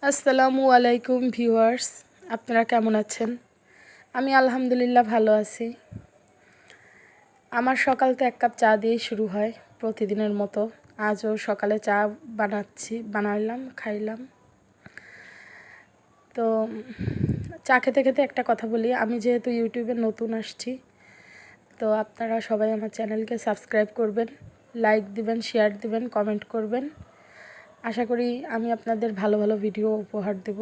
আসসালামু আলাইকুম ভিউয়ার্স, আপনারা কেমন আছেন? আমি আলহামদুলিল্লাহ ভালো আছি। আমার সকাল তো এক কাপ চা দিয়েই শুরু হয় প্রতিদিনের মতো। আজও সকালে চা বানালাম, খাইলাম। তো চা খেতে খেতে একটা কথা বলি, আমি যেহেতু ইউটিউবে নতুন আসছি, তো আপনারা সবাই আমার চ্যানেলকে সাবস্ক্রাইব করবেন, লাইক দিবেন, শেয়ার দিবেন, কমেন্ট করবেন। আশা করি আমি আপনাদের ভালো ভালো ভিডিও উপহার দেব।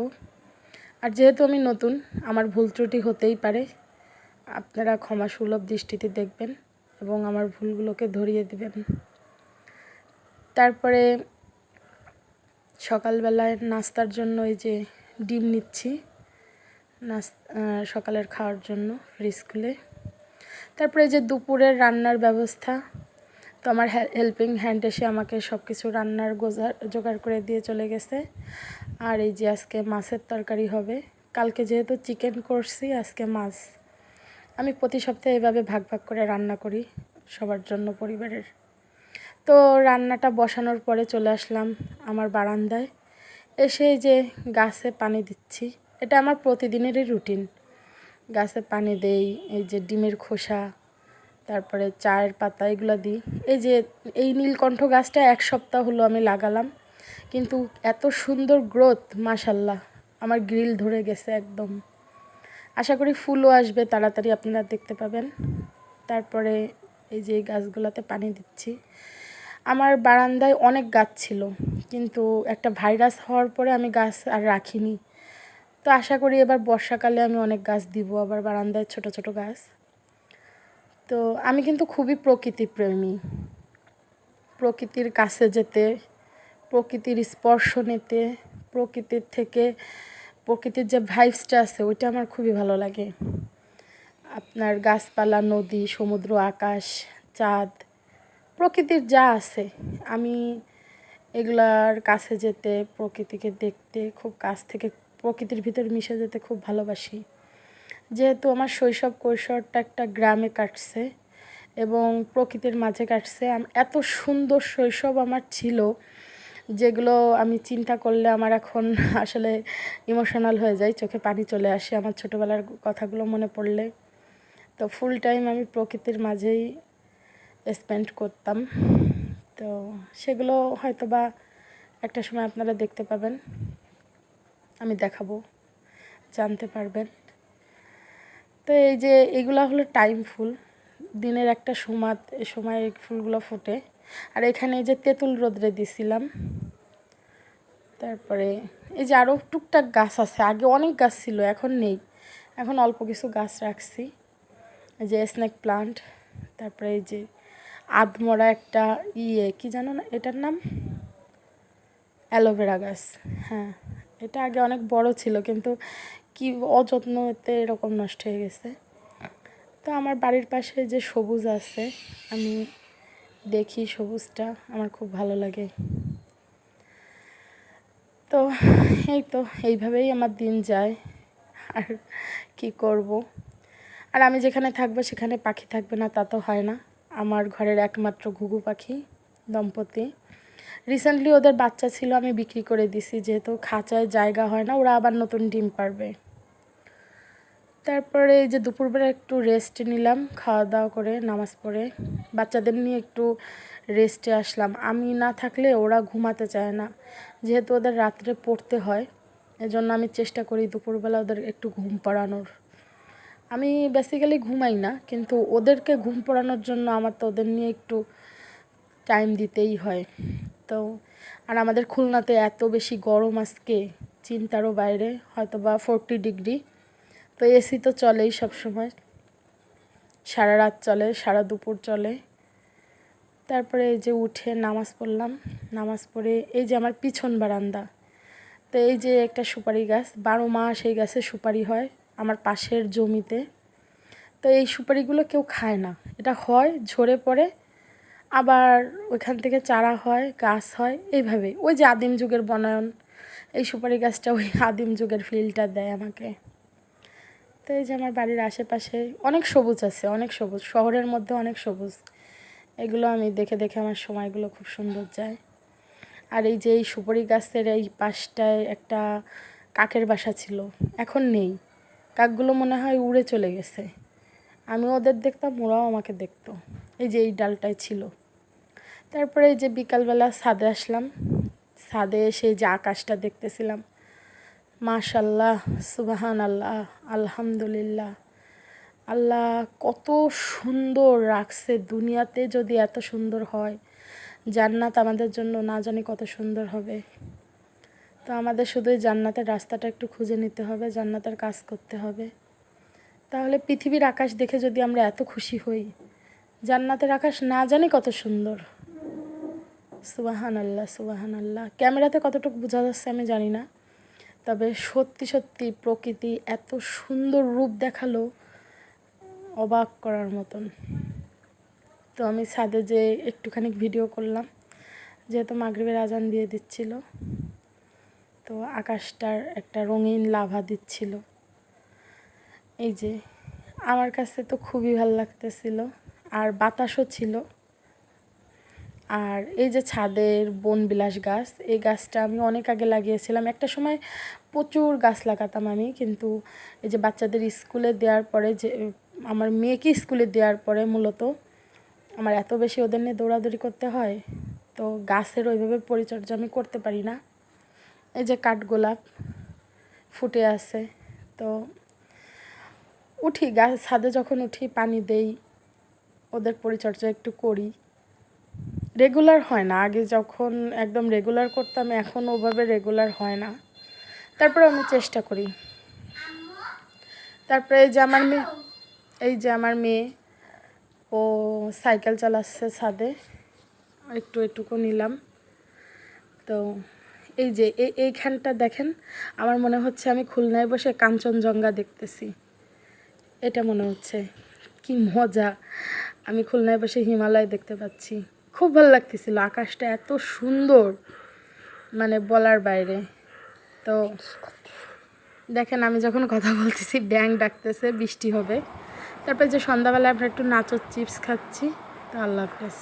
আর যেহেতু আমি নতুন, আমার ভুল ত্রুটি হতেই পারে, আপনারা ক্ষমাসুলভ দৃষ্টিতে দেখবেন এবং আমার ভুলগুলোকে ধরিয়ে দিবেন। তারপরে সকালবেলায় নাস্তার জন্য এই যে ডিম নিচ্ছি সকালের খাওয়ার জন্য ফ্রিজ খুলে। তারপরে এই যে দুপুরের রান্নার ব্যবস্থা, তো আমার হেল্পিং হ্যান্ড এসে আমাকে সব কিছু রান্নার জোগাড় করে দিয়ে চলে গেছে। আর এই যে আজকে মাছের তরকারি হবে, কালকে যেহেতু চিকেন করছি, আজকে মাছ। আমি প্রতি সপ্তাহে এভাবে ভাগ ভাগ করে রান্না করি সবার জন্য, পরিবারের। তো রান্নাটা বসানোর পরে চলে আসলাম আমার বারান্দায়, এসে যে গাছে পানি দিচ্ছি। এটা আমার প্রতিদিনেরই রুটিন, গাছে পানি দেই। এই যে ডিমের খোসা, তারপরে চায়ের পাতা, এগুলো দিই। এই যে এই নীলকণ্ঠ গাছটা 1 সপ্তাহ হলো আমি লাগালাম, কিন্তু এত সুন্দর গ্রোথ, মাশাল্লাহ, আমার গ্রিল ধরে গেছে একদম। আশা করি ফুলও আসবে তাড়াতাড়ি, আপনারা দেখতে পাবেন। তারপরে এই যে গাছগুলোতে পানি দিচ্ছি। আমার বারান্দায় অনেক গাছ ছিল, কিন্তু একটা ভাইরাস হওয়ার পরে আমি গাছ আর রাখিনি। তো আশা করি এবার বর্ষাকালে আমি অনেক গাছ দিব, আবার বারান্দায় ছোট ছোট গাছ। তো আমি কিন্তু খুবই প্রকৃতিপ্রেমী, প্রকৃতির কাছে যেতে, প্রকৃতির স্পর্শ নিতে, প্রকৃতির থেকে প্রকৃতির যে ভাইবসটা আছে ওইটা আমার খুবই ভালো লাগে। আপনার গাছপালা, নদী, সমুদ্র, আকাশ, চাঁদ, প্রকৃতির যা আছে, আমি এগুলার কাছে যেতে, প্রকৃতিকে দেখতে, খুব কাছ থেকে প্রকৃতির ভিতর মিশে যেতে খুব ভালোবাসি। যেহেতু আমার শৈশব কৈশোরটা একটা গ্রামে কাটছে এবং প্রকৃতির মাঝে কাটছে, এত সুন্দর শৈশব আমার ছিল, যেগুলো আমি চিন্তা করলে আমার এখন আসলে ইমোশনাল হয়ে যায়, চোখে পানি চলে আসে আমার ছোটোবেলার কথাগুলো মনে পড়লে। তো ফুল টাইম আমি প্রকৃতির মাঝেই স্পেন্ড করতাম। তো সেগুলো হয়তো বা একটা সময় আপনারা দেখতে পাবেন, আমি দেখাবো, জানতে পারবেন। তো এই যে এগুলো হলো টাইম ফুল, দিনের একটা সময় এই ফুলগুলো ফোটে। আর এখানে এই যে তেঁতুল রোদ্রে দিছিলাম। তারপরে এই যে আরও টুকটাক গাছ আছে, আগে অনেক গাছ ছিল, এখন নেই, এখন অল্প কিছু গাছ রাখছি। এই যে স্নেক প্লান্ট, তারপরে এই যে আধমরা একটা কি জানো না এটার নাম, অ্যালোভেরা গাছ। হ্যাঁ, এটা আগে অনেক বড় ছিল, কিন্তু কি অযত্নতে এরকম নষ্ট হয়ে গেছে। তো আমার বাড়ির পাশে যে সবুজ আছে, আমি দেখি সবুজটা, আমার খুব ভালো লাগে। তো এইভাবেই আমার দিন যায়, আর কি করব। আর আমি যেখানে থাকবো সেখানে পাখি থাকবে না তা তো হয় না। আমার ঘরের একমাত্র ঘুঘু পাখি দম্পতি, রিসেন্টলি ওদের বাচ্চা ছিল, আমি বিক্রি করে দিছি, যেহেতু খাঁচায় জায়গা হয় না, ওরা আবার নতুন ডিম পারবে। তারপরে এই যে দুপুরবেলা একটু রেস্ট নিলাম, খাওয়া দাওয়া করে নামাজ পড়ে বাচ্চাদের নিয়ে একটু রেস্টে আসলাম। আমি না থাকলে ওরা ঘুমাতে চায় না, যেহেতু ওদের রাত্রে পড়তে হয়, এজন্য আমি চেষ্টা করি দুপুরবেলা ওদের একটু ঘুম পাড়ানোর। আমি বেসিক্যালি ঘুমাই না, কিন্তু ওদেরকে ঘুম পাড়ানোর জন্য আমার তো ওদের নিয়ে একটু টাইম দিতেই হয়। তো আর আমাদের খুলনাতে এত বেশি গরম আজকে, চিন্তারও বাইরে, হয়তো বা 40 ডিগ্রি। তো এসি তো চলেই সব সময়, সারা রাত চলে, সারা দুপুর চলে। তারপরে এই যে উঠে নামাজ পড়লাম, নামাজ পড়ে এই যে আমার পিছন বারান্দা, তো এই যে একটা সুপারি গাছ, 12 মাস এই গাছে সুপারি হয় আমার পাশের জমিতে। তো এই সুপারিগুলো কেউ খায় না, এটা হয় ঝরে পড়ে, আবার ওইখান থেকে চারা হয়, গাছ হয়, এইভাবেই। ওই যে আদিম যুগের বনায়ন, এই সুপারি গাছটা ওই আদিম যুগের ফিলটা দেয় আমাকে। তো এই যে আমার বাড়ির আশেপাশে অনেক সবুজ আছে, অনেক সবুজ, শহরের মধ্যে অনেক সবুজ, এগুলো আমি দেখে দেখে আমার সময়গুলো খুব সুন্দর যায়। আর এই যে এই সুপারি গাছের এই পাশটায় একটা কাকের বাসা ছিল, এখন নেই। কাকগুলো মনে হয় উড়ে চলে গেছে। আমি ওদের দেখতাম, ওরাও আমাকে দেখতো। এই যে এই ডালটায় ছিল। তারপরে এই যে বিকালবেলা ছাদে আসলাম। ছাদে এসে যে আকাশটা দেখতেছিলাম, মাশাল্লাহ, সুবাহান আল্লাহ, আলহামদুলিল্লাহ। আল্লাহ কত সুন্দর রাখছে দুনিয়াতে। যদি এত সুন্দর হয়, জান্নাত আমাদের জন্য না জানি কত সুন্দর হবে। তো আমাদের শুধুই জান্নাতের রাস্তাটা একটু খুঁজে নিতে হবে, জান্নাতের কাজ করতে হবে। তাহলে পৃথিবীর আকাশ দেখে যদি আমরা এত খুশি হই, জান্নাতের আকাশ না জানি কত সুন্দর। সুবাহান আল্লাহ, সুবাহান আল্লাহ। ক্যামেরাতে কতটুকু বোঝা যাচ্ছে আমি জানি না, তবে সত্যি সত্যি প্রকৃতি এত সুন্দর রূপ দেখালো, অবাক করার মতন। তো আমি ছাদে যে একটুখানি ভিডিও করলাম, যেহেতু মাগরিবের আজান দিয়ে দিচ্ছিল, তো আকাশটার একটা রঙিন লাভা দিচ্ছিল। এই যে আমার কাছে তো খুবই ভালো লাগতেছিল, আর বাতাসও ছিল। আর এই যে ছাদের বনবিলাস গাছ, এই গাছটা আমি অনেক আগে লাগিয়েছিলাম। একটা সময় প্রচুর গাছ লাগাতাম আমি, কিন্তু এই যে বাচ্চাদের স্কুলে দেওয়ার পরে, যে আমার মেয়েকে স্কুলে দেওয়ার পরে মূলত আমার এত বেশি ওদের নিয়ে দৌড়াদৌড়ি করতে হয়, তো গাছের ওইভাবে পরিচর্যা আমি করতে পারি না। এই যে কাঠগোলাপ ফুটে আছে, তো উঠি গাছ ছাদে, যখন উঠি পানি দেই, ওদের পরিচর্যা একটু করি। রেগুলার হয় না, আগে যখন একদম রেগুলার করতাম, এখন ওভাবে রেগুলার হয় না। তারপরে আমি চেষ্টা করি। তারপরে এই যে আমার মেয়ে ও সাইকেল চালাচ্ছে ছাদে, একটুকু নিলাম। তো এই যে এইখানটা দেখেন, আমার মনে হচ্ছে আমি খুলনায় বসে কাঞ্চনজঙ্ঘা দেখতেছি, এটা মনে হচ্ছে। কি মজা, আমি খুলনায় বসে হিমালয় দেখতে পাচ্ছি। খুব ভালো লাগতেছিল, আকাশটা এত সুন্দর, মানে বলার বাইরে। তো দেখেন আমি যখন কথা বলতেছি ব্যাঙ ডাকতেছে, বৃষ্টি হবে। তারপর যে সন্ধ্যাবেলা আমরা একটু নাচোর চিপস খাচ্ছি। তো আল্লাহ হাফেজ।